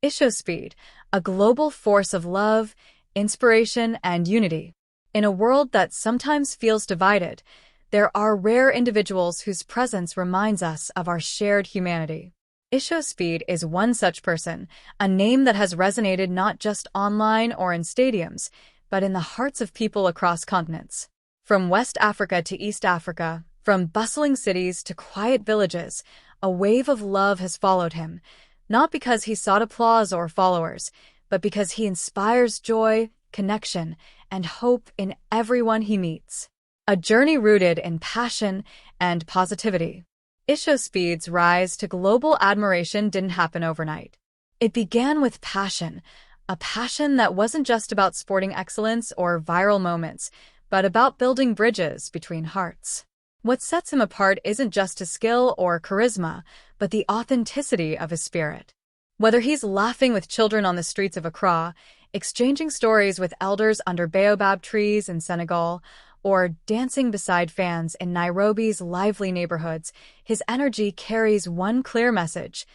Ishowspeed, a global force of love, inspiration, and unity. In a world that sometimes feels divided, there are rare individuals whose presence reminds us of our shared humanity. Ishowspeed is one such person, a name that has resonated not just online or in stadiums, but in the hearts of people across continents. From West Africa to East Africa, from bustling cities to quiet villages, a wave of love has followed him, not because he sought applause or followers, but because he inspires joy, connection, and hope in everyone he meets. A journey rooted in passion and positivity. Ishowspeed's rise to global admiration didn't happen overnight. It began with passion, a passion that wasn't just about sporting excellence or viral moments, but about building bridges between hearts. What sets him apart isn't just his skill or charisma, but the authenticity of his spirit. Whether he's laughing with children on the streets of Accra, exchanging stories with elders under baobab trees in Senegal, or dancing beside fans in Nairobi's lively neighborhoods, his energy carries one clear message: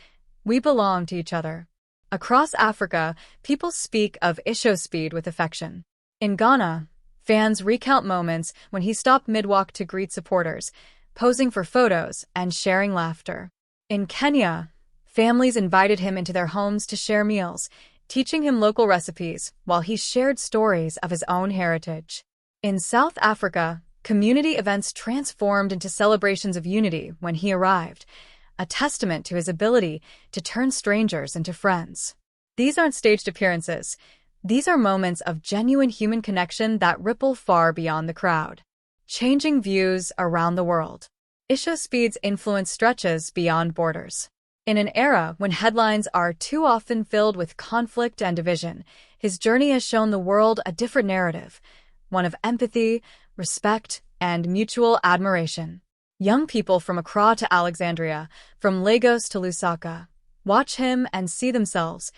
we belong to each other. Across Africa, people speak of Ishowspeed with affection. In Ghana, fans recount moments when he stopped mid-walk to greet supporters, posing for photos and sharing laughter. In Kenya, families invited him into their homes to share meals, teaching him local recipes while he shared stories of his own heritage. In South Africa, community events transformed into celebrations of unity when he arrived, a testament to his ability to turn strangers into friends. These aren't staged appearances. These are moments of genuine human connection that ripple far beyond the crowd, changing views around the world. Ishowspeed's influence stretches beyond borders. In an era when headlines are too often filled with conflict and division, his journey has shown the world a different narrative, one of empathy, respect, and mutual admiration. Young people from Accra to Alexandria, from Lagos to Lusaka, watch him and see themselves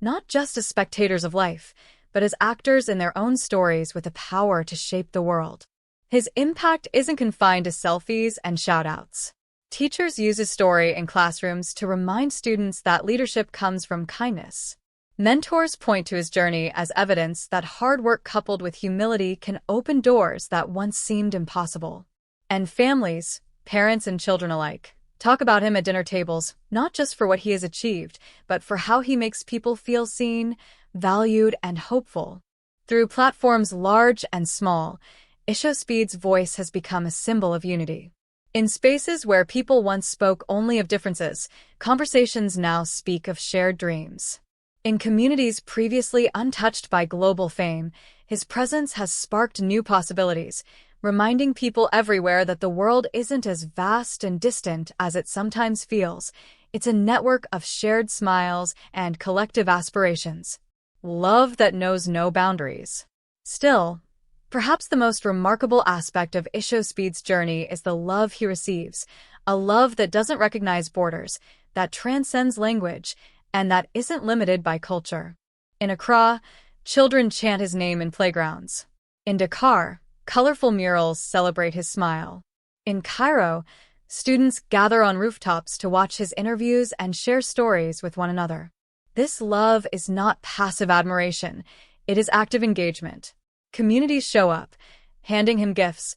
not just as spectators of life, but as actors in their own stories with the power to shape the world. His impact isn't confined to selfies and shout-outs. Teachers use his story in classrooms to remind students that leadership comes from kindness. Mentors point to his journey as evidence that hard work coupled with humility can open doors that once seemed impossible. And families, parents and children alike, talk about him at dinner tables, not just for what he has achieved, but for how he makes people feel seen, valued, and hopeful. Through platforms large and small, Ishowspeed's voice has become a symbol of unity. In spaces where people once spoke only of differences, conversations now speak of shared dreams. In communities previously untouched by global fame, his presence has sparked new possibilities, reminding people everywhere that the world isn't as vast and distant as it sometimes feels. It's a network of shared smiles and collective aspirations. Love that knows no boundaries. Still, perhaps the most remarkable aspect of Ishowspeed's journey is the love he receives, a love that doesn't recognize borders, that transcends language, and that isn't limited by culture. In Accra, children chant his name in playgrounds. In Dakar, colorful murals celebrate his smile. In Cairo, students gather on rooftops to watch his interviews and share stories with one another. This love is not passive admiration, it is active engagement. Communities show up, handing him gifts,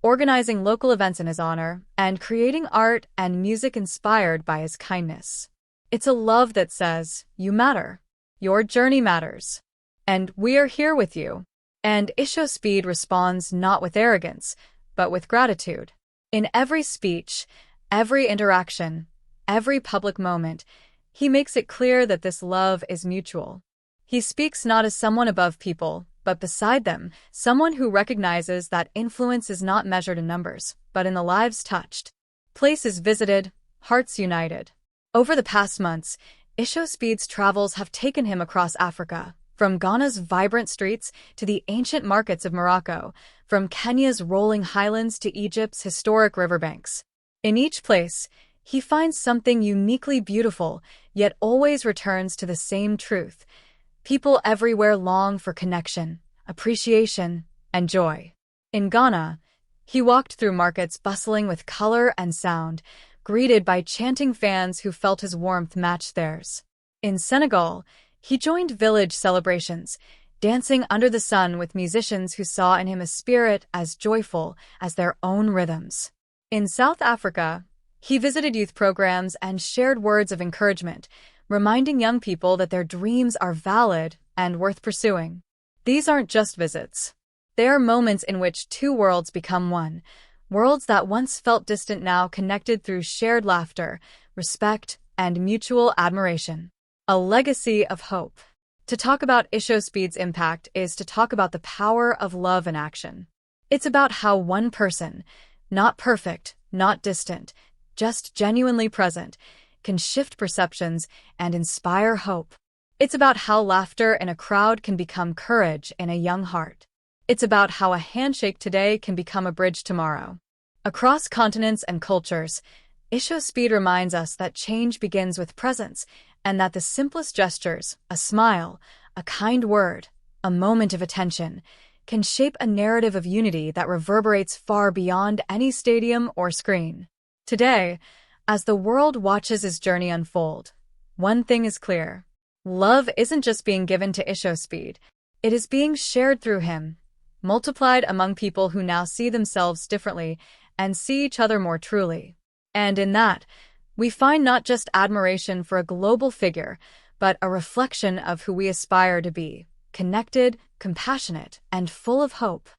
organizing local events in his honor, and creating art and music inspired by his kindness. It's a love that says, you matter, your journey matters, and we are here with you. And Ishowspeed responds not with arrogance, but with gratitude. In every speech, every interaction, every public moment, he makes it clear that this love is mutual. He speaks not as someone above people, but beside them, someone who recognizes that influence is not measured in numbers, but in the lives touched. Places visited, hearts united. Over the past months, Ishowspeed's travels have taken him across Africa, from Ghana's vibrant streets to the ancient markets of Morocco, from Kenya's rolling highlands to Egypt's historic riverbanks. In each place, he finds something uniquely beautiful, yet always returns to the same truth. People everywhere long for connection, appreciation, and joy. In Ghana, he walked through markets bustling with color and sound, greeted by chanting fans who felt his warmth match theirs. In Senegal, he joined village celebrations, dancing under the sun with musicians who saw in him a spirit as joyful as their own rhythms. In South Africa, he visited youth programs and shared words of encouragement, reminding young people that their dreams are valid and worth pursuing. These aren't just visits. They are moments in which two worlds become one, worlds that once felt distant now connected through shared laughter, respect, and mutual admiration. A legacy of hope. To talk about Ishowspeed's impact is to talk about the power of love in action. It's about how one person, not perfect, not distant, just genuinely present, can shift perceptions and inspire hope. It's about how laughter in a crowd can become courage in a young heart. It's about how a handshake today can become a bridge tomorrow. Across continents and cultures, Ishowspeed reminds us that change begins with presence, and that the simplest gestures, a smile, a kind word, a moment of attention, can shape a narrative of unity that reverberates far beyond any stadium or screen. Today, as the world watches his journey unfold, one thing is clear. Love isn't just being given to Ishowspeed, it is being shared through him, multiplied among people who now see themselves differently and see each other more truly. And in that, we find not just admiration for a global figure, but a reflection of who we aspire to be, connected, compassionate, and full of hope.